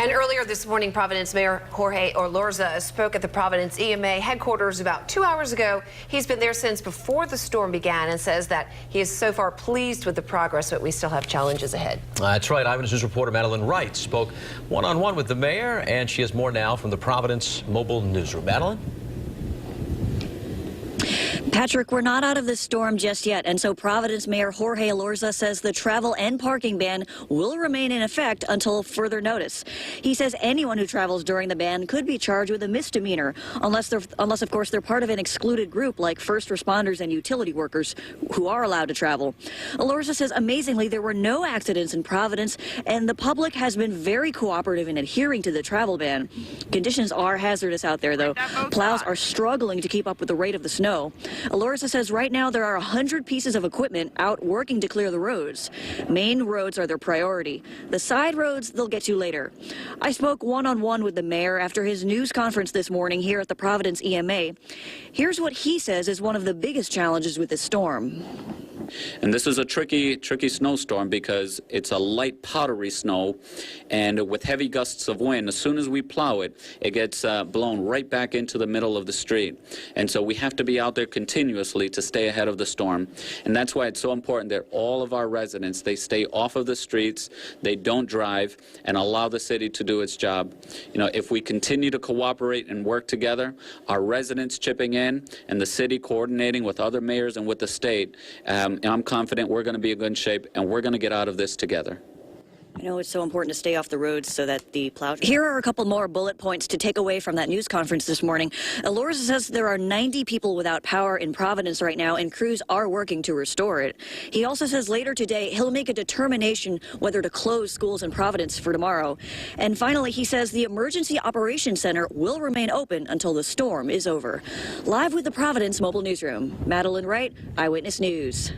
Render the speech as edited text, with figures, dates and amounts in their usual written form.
And earlier this morning, Providence Mayor Jorge Elorza spoke at the Providence EMA headquarters about 2 hours ago. He's been there since before the storm began and says that he is so far pleased with the progress, but we still have challenges ahead. That's right. Eyewitness News reporter Madeline Wright spoke one-on-one with the mayor, and she has more now from the Providence Mobile Newsroom. Madeline? Patrick, we're not out of this storm just yet, and so Providence Mayor Jorge Elorza says the travel and parking ban will remain in effect until further notice. He says anyone who travels during the ban could be charged with a misdemeanor, unless of course they're part of an excluded group like first responders and utility workers who are allowed to travel. Elorza says amazingly there were no accidents in Providence, and the public has been very cooperative in adhering to the travel ban. Conditions are hazardous out there, though. Plows are struggling to keep up with the rate of the snow. Elorza says right now there are 100 pieces of equipment out working to clear the roads. Main roads are their priority. The side roads they'll get to later. I spoke one-on-one with the mayor after his news conference this morning here at the Providence EMA. Here's what he says is one of the biggest challenges with this storm. And this is a tricky snowstorm because it's a light powdery snow, and with heavy gusts of wind, as soon as we plow it, it gets blown right back into the middle of the street. And so we have to be out there continuously to stay ahead of the storm. And that's why it's so important that all of our residents, they stay off of the streets, they don't drive, and allow the city to do its job. You know, if we continue to cooperate and work together, our residents chipping in and the city coordinating with other mayors and with the state, and I'm confident we're going to be in good shape, and we're going to get out of this together. I know it's so important to stay off the roads so that the plow... Here are a couple more bullet points to take away from that news conference this morning. Elorza says there are 90 people without power in Providence right now, and crews are working to restore it. He also says later today he'll make a determination whether to close schools in Providence for tomorrow. And finally, he says the Emergency Operations Center will remain open until the storm is over. Live with the Providence Mobile Newsroom, Madeline Wright, Eyewitness News.